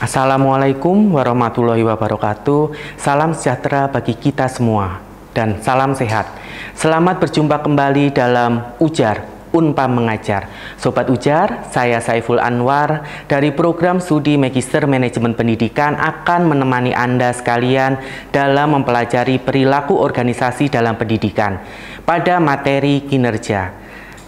Assalamualaikum warahmatullahi wabarakatuh. Salam sejahtera bagi kita semua dan salam sehat. Selamat berjumpa kembali dalam Ujar Unpam Mengajar. Sobat Ujar, saya Saiful Anwar dari program studi Magister Manajemen Pendidikan akan menemani Anda sekalian dalam mempelajari perilaku organisasi dalam pendidikan pada materi kinerja.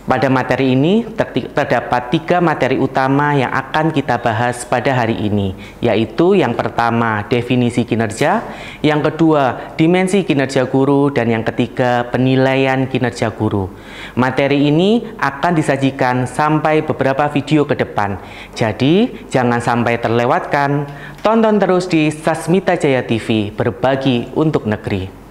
Pada materi ini terdapat 3 materi utama yang akan kita bahas pada hari ini, yaitu yang pertama definisi kinerja, yang kedua dimensi kinerja guru, dan yang ketiga penilaian kinerja guru. Materi ini akan disajikan sampai beberapa video ke depan, jadi jangan sampai terlewatkan. Tonton terus di Sasmita Jaya TV, berbagi untuk negeri.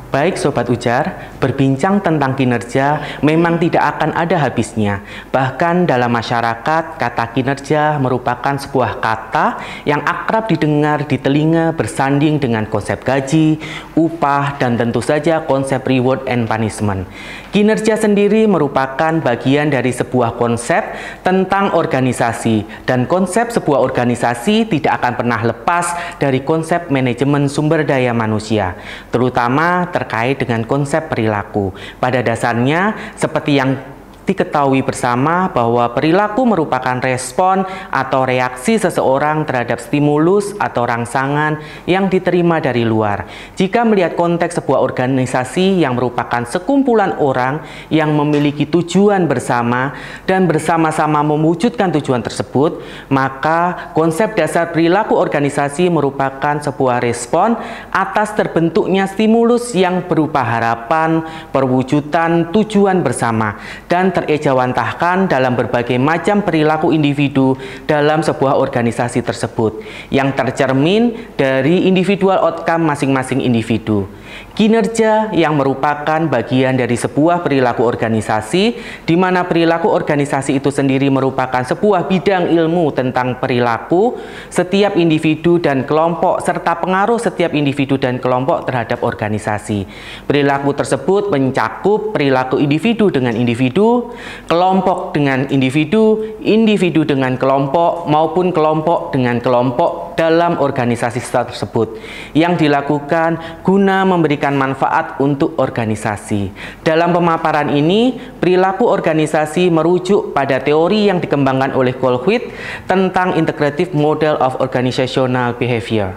Baik Sobat Ujar, berbincang tentang kinerja memang tidak akan ada habisnya. Bahkan dalam masyarakat, kata kinerja merupakan sebuah kata yang akrab didengar di telinga bersanding dengan konsep gaji, upah, dan tentu saja konsep reward and punishment. Kinerja sendiri merupakan bagian dari sebuah konsep tentang organisasi, dan konsep sebuah organisasi tidak akan pernah lepas dari konsep manajemen sumber daya manusia, terutama terkait dengan konsep perilaku. Pada dasarnya, seperti yang diketahui bersama bahwa perilaku merupakan respon atau reaksi seseorang terhadap stimulus atau rangsangan yang diterima dari luar. Jika melihat konteks sebuah organisasi yang merupakan sekumpulan orang yang memiliki tujuan bersama dan bersama-sama mewujudkan tujuan tersebut, maka konsep dasar perilaku organisasi merupakan sebuah respon atas terbentuknya stimulus yang berupa harapan, perwujudan tujuan bersama, dan terejawantahkan dalam berbagai macam perilaku individu dalam sebuah organisasi tersebut yang tercermin dari individual outcome masing-masing individu. Kinerja yang merupakan bagian dari sebuah perilaku organisasi, di mana perilaku organisasi itu sendiri merupakan sebuah bidang ilmu tentang perilaku setiap individu dan kelompok serta pengaruh setiap individu dan kelompok terhadap organisasi. Perilaku tersebut mencakup perilaku individu dengan individu, kelompok dengan individu, individu dengan kelompok, maupun kelompok dengan kelompok dalam organisasi tersebut yang dilakukan guna memberikan manfaat untuk organisasi. Dalam pemaparan ini, perilaku organisasi merujuk pada teori yang dikembangkan oleh Colquitt tentang Integrative Model of Organizational Behavior.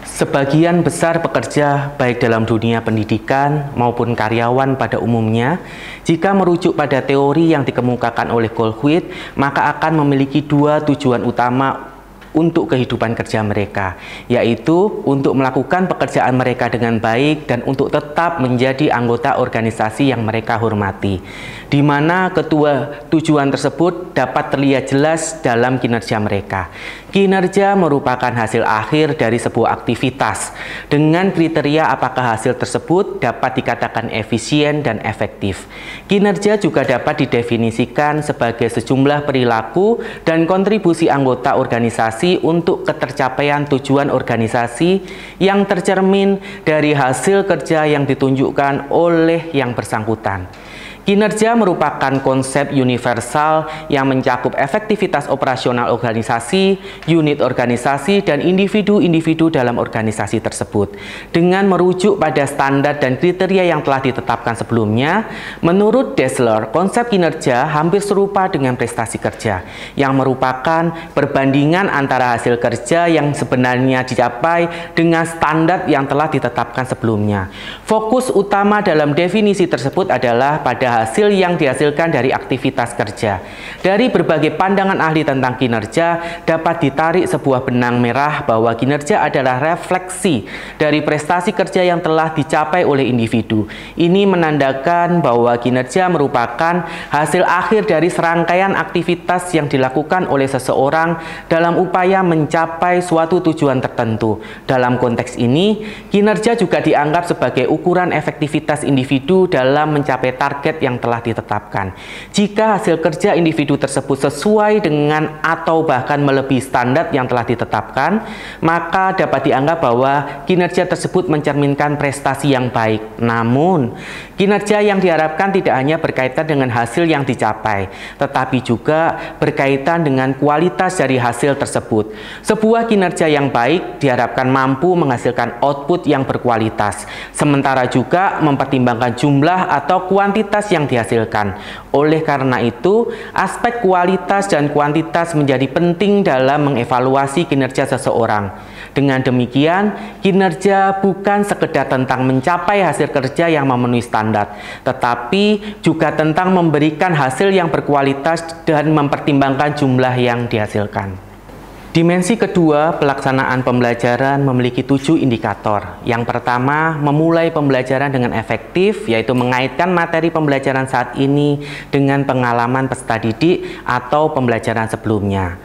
Sebagian besar pekerja, baik dalam dunia pendidikan maupun karyawan pada umumnya, jika merujuk pada teori yang dikemukakan oleh Colquitt, maka akan memiliki 2 tujuan utama untuk kehidupan kerja mereka, yaitu untuk melakukan pekerjaan mereka dengan baik dan untuk tetap menjadi anggota organisasi yang mereka hormati, di mana kedua tujuan tersebut dapat terlihat jelas dalam kinerja mereka. Kinerja merupakan hasil akhir dari sebuah aktivitas dengan kriteria apakah hasil tersebut dapat dikatakan efisien dan efektif. Kinerja juga dapat didefinisikan sebagai sejumlah perilaku dan kontribusi anggota organisasi untuk ketercapaian tujuan organisasi yang tercermin dari hasil kerja yang ditunjukkan oleh yang bersangkutan. Kinerja merupakan konsep universal yang mencakup efektivitas operasional organisasi, unit organisasi, dan individu-individu dalam organisasi tersebut. Dengan merujuk pada standar dan kriteria yang telah ditetapkan sebelumnya, menurut Dassler, konsep kinerja hampir serupa dengan prestasi kerja, yang merupakan perbandingan antara hasil kerja yang sebenarnya dicapai dengan standar yang telah ditetapkan sebelumnya. Fokus utama dalam definisi tersebut adalah pada hasil yang dihasilkan dari aktivitas kerja. Dari berbagai pandangan ahli tentang kinerja, dapat ditarik sebuah benang merah bahwa kinerja adalah refleksi dari prestasi kerja yang telah dicapai oleh individu. Ini menandakan bahwa kinerja merupakan hasil akhir dari serangkaian aktivitas yang dilakukan oleh seseorang dalam upaya mencapai suatu tujuan tertentu. Dalam konteks ini, kinerja juga dianggap sebagai ukuran efektivitas individu dalam mencapai target yang yang telah ditetapkan. Jika hasil kerja individu tersebut sesuai dengan atau bahkan melebihi standar yang telah ditetapkan, maka dapat dianggap bahwa kinerja tersebut mencerminkan prestasi yang baik. Namun, kinerja yang diharapkan tidak hanya berkaitan dengan hasil yang dicapai, tetapi juga berkaitan dengan kualitas dari hasil tersebut. Sebuah kinerja yang baik diharapkan mampu menghasilkan output yang berkualitas, sementara juga mempertimbangkan jumlah atau kuantitas yang dihasilkan. Oleh karena itu, aspek kualitas dan kuantitas menjadi penting dalam mengevaluasi kinerja seseorang. Dengan demikian, kinerja bukan sekedar tentang mencapai hasil kerja yang memenuhi standar, tetapi juga tentang memberikan hasil yang berkualitas dan mempertimbangkan jumlah yang dihasilkan. Dimensi kedua, pelaksanaan pembelajaran memiliki 7 indikator. Yang pertama, memulai pembelajaran dengan efektif, yaitu mengaitkan materi pembelajaran saat ini dengan pengalaman peserta didik atau pembelajaran sebelumnya.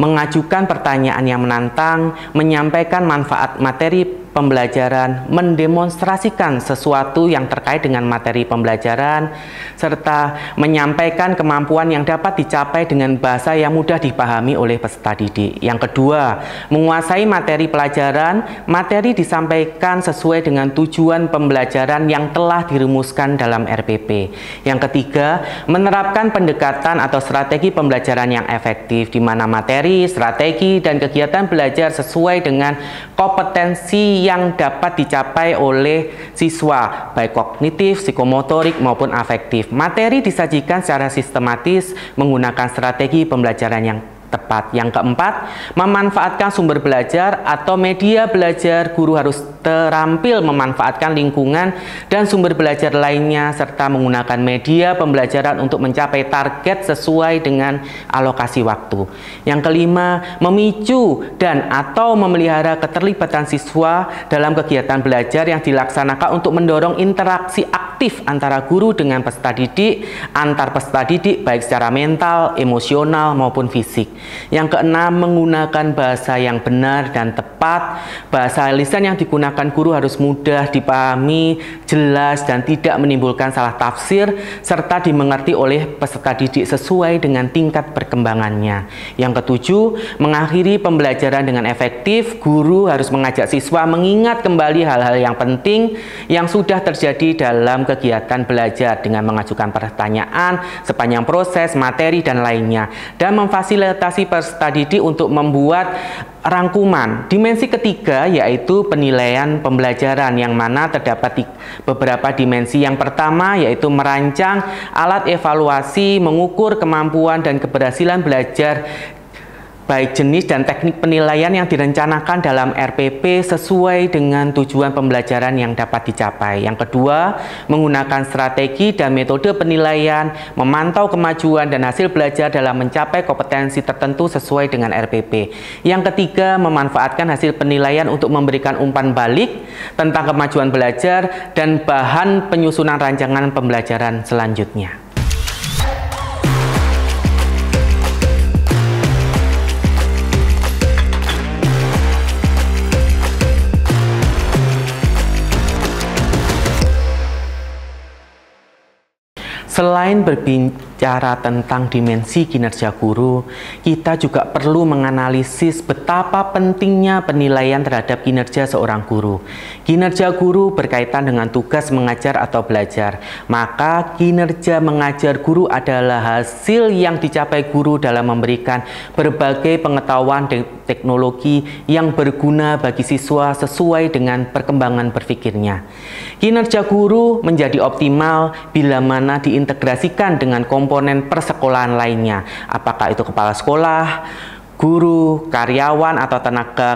Mengajukan pertanyaan yang menantang, menyampaikan manfaat materi pembelajaran, mendemonstrasikan sesuatu yang terkait dengan materi pembelajaran, serta menyampaikan kemampuan yang dapat dicapai dengan bahasa yang mudah dipahami oleh peserta didik. Yang kedua, menguasai materi pelajaran. Materi disampaikan sesuai dengan tujuan pembelajaran yang telah dirumuskan dalam RPP. Yang ketiga, menerapkan pendekatan atau strategi pembelajaran yang efektif, di mana materi, strategi, dan kegiatan belajar sesuai dengan kompetensi yang dapat dicapai oleh siswa, baik kognitif, psikomotorik, maupun afektif. Materi disajikan secara sistematis menggunakan strategi pembelajaran yang tepat. Yang keempat, memanfaatkan sumber belajar atau media belajar. Guru harus terampil memanfaatkan lingkungan dan sumber belajar lainnya, serta menggunakan media pembelajaran untuk mencapai target sesuai dengan alokasi waktu. Yang kelima, memicu dan atau memelihara keterlibatan siswa dalam kegiatan belajar yang dilaksanakan untuk mendorong interaksi aktif antara guru dengan peserta didik, antar peserta didik baik secara mental, emosional, maupun fisik. Yang keenam, menggunakan bahasa yang benar dan tepat. Bahasa lisan yang digunakan guru harus mudah dipahami, jelas, dan tidak menimbulkan salah tafsir, serta dimengerti oleh peserta didik sesuai dengan tingkat perkembangannya. Yang ketujuh, mengakhiri pembelajaran dengan efektif. Guru harus mengajak siswa mengingat kembali hal-hal yang penting yang sudah terjadi dalam kegiatan belajar dengan mengajukan pertanyaan sepanjang proses, materi, dan lainnya, dan memfasilitasi peserta didik untuk membuat rangkuman. Dimensi ketiga yaitu penilaian pembelajaran, yang mana terdapat beberapa dimensi. Yang pertama yaitu merancang alat evaluasi, mengukur kemampuan dan keberhasilan belajar baik jenis dan teknik penilaian yang direncanakan dalam RPP sesuai dengan tujuan pembelajaran yang dapat dicapai. Yang kedua, menggunakan strategi dan metode penilaian, memantau kemajuan dan hasil belajar dalam mencapai kompetensi tertentu sesuai dengan RPP. Yang ketiga, memanfaatkan hasil penilaian untuk memberikan umpan balik tentang kemajuan belajar dan bahan penyusunan rancangan pembelajaran selanjutnya. Selain berbicara tentang dimensi kinerja guru, kita juga perlu menganalisis betapa pentingnya penilaian terhadap kinerja seorang guru. Kinerja guru berkaitan dengan tugas mengajar atau belajar, maka kinerja mengajar guru adalah hasil yang dicapai guru dalam memberikan berbagai pengetahuan dan teknologi yang berguna bagi siswa sesuai dengan perkembangan berpikirnya. Kinerja guru menjadi optimal bila mana diintegrasikan dengan komponen persekolahan lainnya, apakah itu kepala sekolah, guru, karyawan, atau tenaga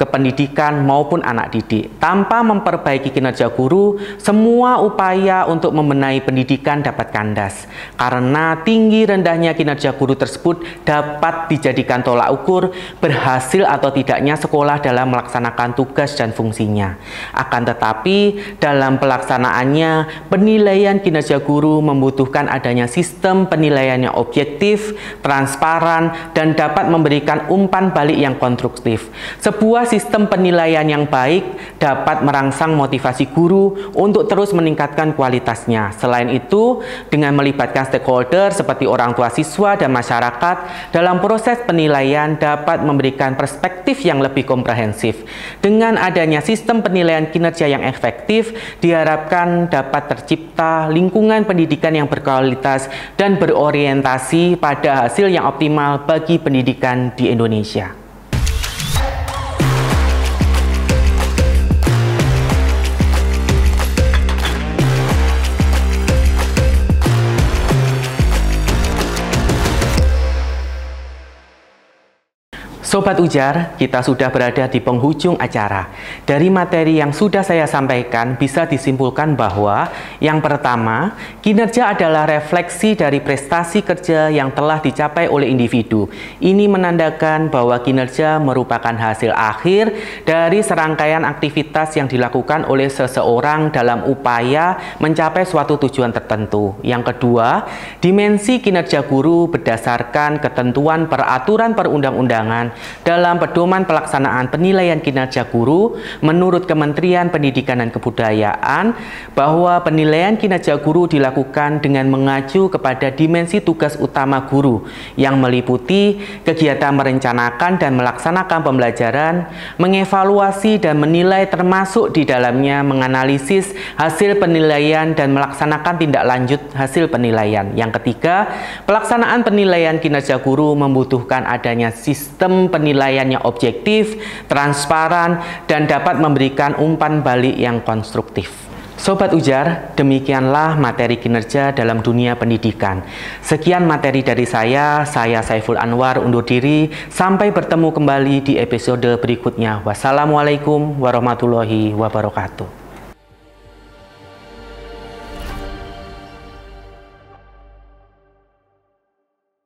kependidikan maupun anak didik. Tanpa memperbaiki kinerja guru, semua upaya untuk membenahi pendidikan dapat kandas. Karena tinggi rendahnya kinerja guru tersebut dapat dijadikan tolak ukur berhasil atau tidaknya sekolah dalam melaksanakan tugas dan fungsinya. Akan tetapi, dalam pelaksanaannya, penilaian kinerja guru membutuhkan adanya sistem penilaian yang objektif, transparan, dan dapat memberikan umpan balik yang konstruktif. Sebuah sistem penilaian yang baik dapat merangsang motivasi guru untuk terus meningkatkan kualitasnya. Selain itu, dengan melibatkan stakeholder seperti orang tua siswa dan masyarakat dalam proses penilaian dapat memberikan perspektif yang lebih komprehensif. Dengan adanya sistem penilaian kinerja yang efektif, diharapkan dapat tercipta lingkungan pendidikan yang berkualitas dan berorientasi pada hasil yang optimal bagi pendidikan di Indonesia. Sobat Ujar, kita sudah berada di penghujung acara. Dari materi yang sudah saya sampaikan, bisa disimpulkan bahwa yang pertama, kinerja adalah refleksi dari prestasi kerja yang telah dicapai oleh individu. Ini menandakan bahwa kinerja merupakan hasil akhir dari serangkaian aktivitas yang dilakukan oleh seseorang dalam upaya mencapai suatu tujuan tertentu. Yang kedua, dimensi kinerja guru berdasarkan ketentuan peraturan perundang-undangan dalam pedoman pelaksanaan penilaian kinerja guru menurut Kementerian Pendidikan dan Kebudayaan bahwa penilaian kinerja guru dilakukan dengan mengacu kepada dimensi tugas utama guru yang meliputi kegiatan merencanakan dan melaksanakan pembelajaran, mengevaluasi dan menilai termasuk di dalamnya menganalisis hasil penilaian dan melaksanakan tindak lanjut hasil penilaian. Yang ketiga, pelaksanaan penilaian kinerja guru membutuhkan adanya sistem penilaiannya objektif, transparan, dan dapat memberikan umpan balik yang konstruktif. Sobat Ujar, demikianlah materi kinerja dalam dunia pendidikan. Sekian materi dari saya Saiful Anwar undur diri. Sampai bertemu kembali di episode berikutnya. Wassalamualaikum warahmatullahi wabarakatuh.